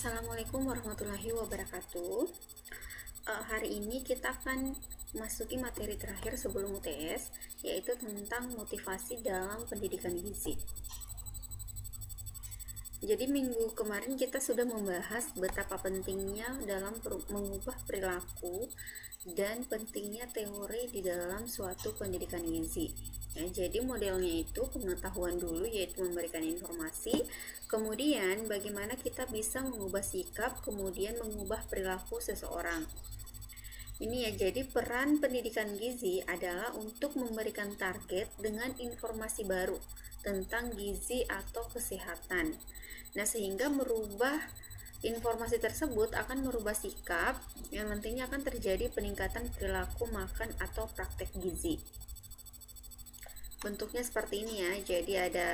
Assalamualaikum warahmatullahi wabarakatuh. Hari ini kita akan masuki materi terakhir sebelum UTS, yaitu tentang motivasi dalam pendidikan gizi. Jadi minggu kemarin kita sudah membahas betapa pentingnya dalam mengubah perilaku dan pentingnya teori di dalam suatu pendidikan gizi. Ya, jadi modelnya itu pengetahuan dulu, yaitu memberikan informasi, kemudian bagaimana kita bisa mengubah sikap, kemudian mengubah perilaku seseorang. Ini ya, jadi peran pendidikan gizi adalah untuk memberikan target dengan informasi baru tentang gizi atau kesehatan. Nah, sehingga merubah informasi tersebut akan merubah sikap, yang nantinya akan terjadi peningkatan perilaku makan atau praktek gizi. Bentuknya seperti ini ya, jadi ada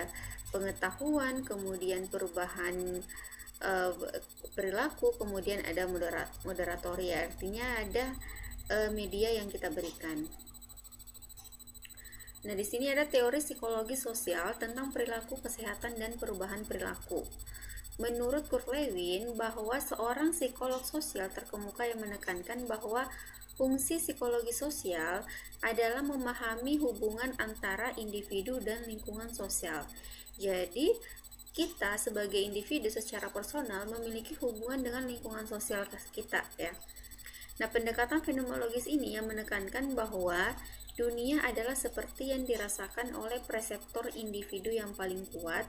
pengetahuan, kemudian perubahan perilaku, kemudian ada moderatori, artinya ada media yang kita berikan. Nah, di sini ada teori psikologi sosial tentang perilaku kesehatan dan perubahan perilaku. Menurut Kurt Lewin, bahwa seorang psikolog sosial terkemuka yang menekankan bahwa fungsi psikologi sosial adalah memahami hubungan antara individu dan lingkungan sosial. Jadi, kita sebagai individu secara personal memiliki hubungan dengan lingkungan sosial kita ya. Nah, pendekatan fenomenologis ini yang menekankan bahwa dunia adalah seperti yang dirasakan oleh preseptor individu yang paling kuat,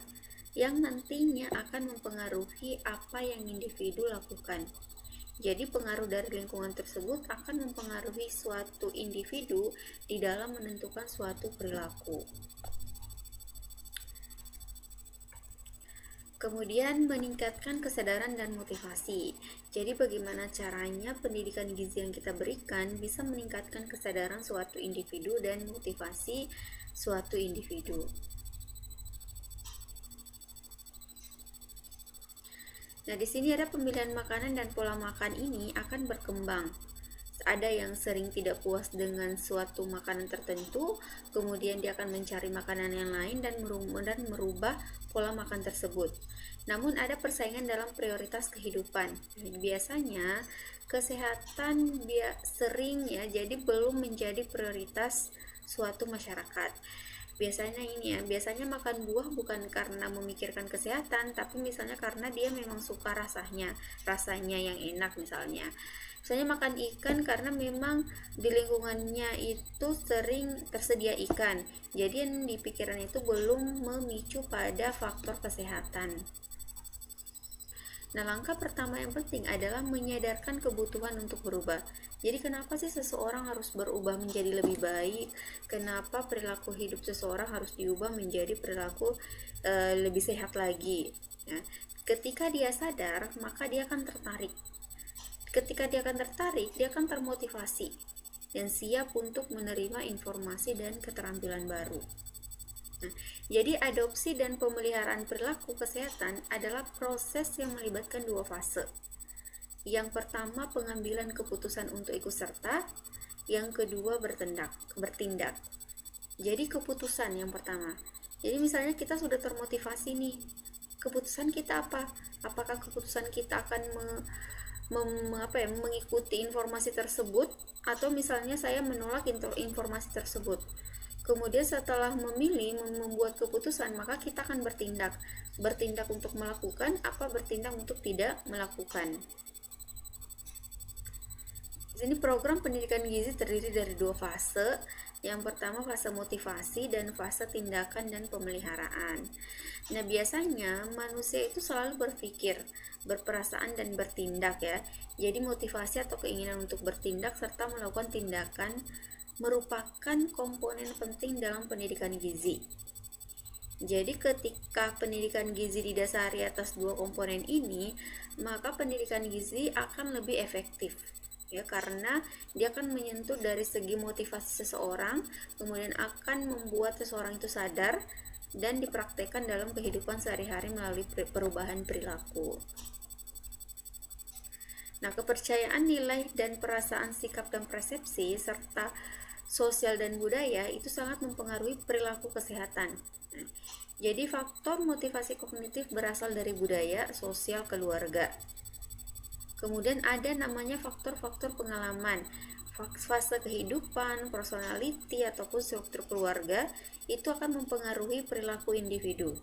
yang nantinya akan mempengaruhi apa yang individu lakukan. Jadi pengaruh dari lingkungan tersebut akan mempengaruhi suatu individu di dalam menentukan suatu perilaku. Kemudian meningkatkan kesadaran dan motivasi. Jadi bagaimana caranya pendidikan gizi yang kita berikan bisa meningkatkan kesadaran suatu individu dan motivasi suatu individu. Nah, di sini ada pemilihan makanan dan pola makan ini akan berkembang. Ada yang sering tidak puas dengan suatu makanan tertentu, kemudian dia akan mencari makanan yang lain dan merubah pola makan tersebut. Namun ada persaingan dalam prioritas kehidupan. Biasanya kesehatan sering ya, jadi belum menjadi prioritas suatu masyarakat. Biasanya makan buah bukan karena memikirkan kesehatan, tapi misalnya karena dia memang suka rasanya yang enak misalnya. Misalnya makan ikan karena memang di lingkungannya itu sering tersedia ikan. Jadi yang di pikiran itu belum memicu pada faktor kesehatan. Nah, langkah pertama yang penting adalah menyadarkan kebutuhan untuk berubah. Jadi kenapa sih seseorang harus berubah menjadi lebih baik? Kenapa perilaku hidup seseorang harus diubah menjadi perilaku lebih sehat lagi? Ya, ketika dia sadar, maka dia akan tertarik. Ketika dia akan tertarik, dia akan termotivasi dan siap untuk menerima informasi dan keterampilan baru. Nah, jadi adopsi dan pemeliharaan perilaku kesehatan adalah proses yang melibatkan dua fase. Yang pertama, pengambilan keputusan untuk ikut serta. Yang kedua, bertindak. Jadi keputusan yang pertama. Jadi misalnya kita sudah termotivasi nih. Keputusan kita apa? Apakah keputusan kita akan mengikuti informasi tersebut, atau misalnya saya menolak informasi tersebut? Kemudian setelah membuat keputusan, maka kita akan bertindak untuk melakukan apa, bertindak untuk tidak melakukan. Di sini program pendidikan gizi terdiri dari dua fase. Yang pertama fase motivasi dan fase tindakan dan pemeliharaan. Nah, biasanya manusia itu selalu berpikir, berperasaan dan bertindak ya. Jadi motivasi atau keinginan untuk bertindak serta melakukan tindakan merupakan komponen penting dalam pendidikan gizi. Jadi ketika pendidikan gizi didasari atas dua komponen ini, maka pendidikan gizi akan lebih efektif ya, karena dia akan menyentuh dari segi motivasi seseorang, kemudian akan membuat seseorang itu sadar dan dipraktekkan dalam kehidupan sehari-hari melalui perubahan perilaku. Nah, kepercayaan nilai dan perasaan sikap dan persepsi serta sosial dan budaya itu sangat mempengaruhi perilaku kesehatan. Jadi faktor motivasi kognitif berasal dari budaya, sosial, keluarga. Kemudian ada namanya faktor-faktor pengalaman, fase kehidupan, personality, ataupun struktur keluarga, itu akan mempengaruhi perilaku individu.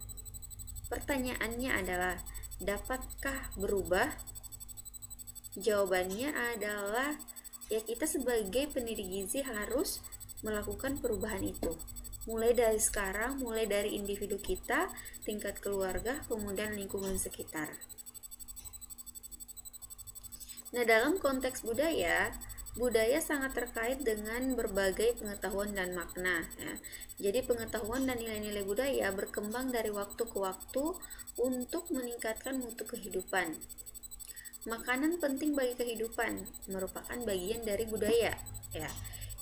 Pertanyaannya adalah, dapatkah berubah? Jawabannya adalah, ya kita sebagai pendidik gizi harus melakukan perubahan itu. Mulai dari sekarang, mulai dari individu kita, tingkat keluarga, kemudian lingkungan sekitar. Nah, dalam konteks budaya sangat terkait dengan berbagai pengetahuan dan makna. Ya. Jadi pengetahuan dan nilai-nilai budaya berkembang dari waktu ke waktu untuk meningkatkan mutu kehidupan. Makanan penting bagi kehidupan, merupakan bagian dari budaya. Ya.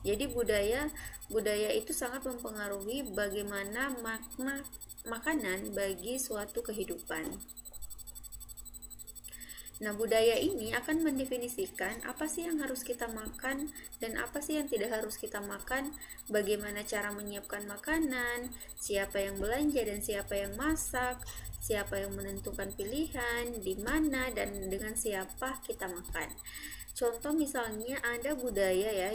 Jadi budaya itu sangat mempengaruhi bagaimana makna makanan bagi suatu kehidupan. Nah, budaya ini akan mendefinisikan apa sih yang harus kita makan dan apa sih yang tidak harus kita makan, bagaimana cara menyiapkan makanan, siapa yang belanja dan siapa yang masak, siapa yang menentukan pilihan, di mana dan dengan siapa kita makan. Contoh misalnya ada budaya ya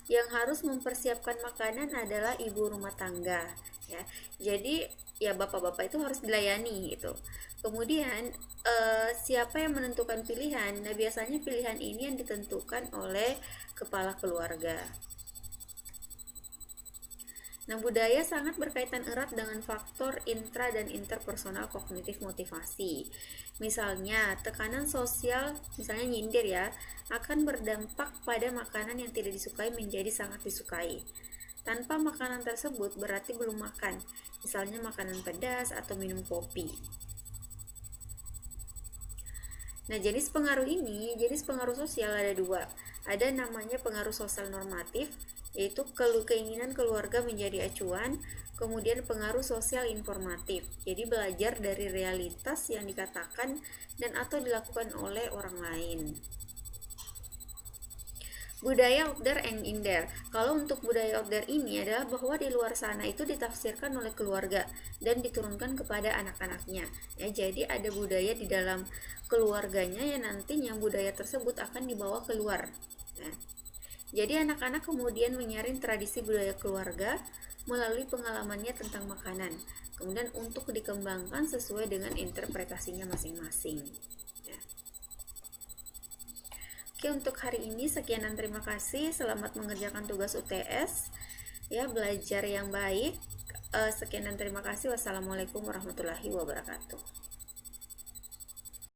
yang harus mempersiapkan makanan adalah ibu rumah tangga ya. Jadi ya bapak-bapak itu harus dilayani gitu. Kemudian siapa yang menentukan pilihan? Nah, biasanya pilihan ini yang ditentukan oleh kepala keluarga. Nah, budaya sangat berkaitan erat dengan faktor intra dan interpersonal kognitif motivasi. Misalnya, tekanan sosial, misalnya nyindir ya, akan berdampak pada makanan yang tidak disukai menjadi sangat disukai. Tanpa makanan tersebut berarti belum makan, misalnya makanan pedas atau minum kopi. Nah, jenis pengaruh sosial ada dua. Ada namanya pengaruh sosial normatif, yaitu keinginan keluarga menjadi acuan. Kemudian pengaruh sosial informatif, jadi belajar dari realitas yang dikatakan dan atau dilakukan oleh orang lain. Budaya out there and in there. Kalau untuk budaya out there ini adalah bahwa di luar sana itu ditafsirkan oleh keluarga dan diturunkan kepada anak-anaknya. Ya, jadi ada budaya di dalam keluarganya yang nantinya budaya tersebut akan dibawa keluar. Ya. Jadi anak-anak kemudian menyaring tradisi budaya keluarga melalui pengalamannya tentang makanan. Kemudian untuk dikembangkan sesuai dengan interpretasinya masing-masing. Oke, untuk hari ini sekian dan terima kasih. Selamat mengerjakan tugas UTS. Ya, belajar yang baik. Sekian dan terima kasih. Wassalamualaikum warahmatullahi wabarakatuh.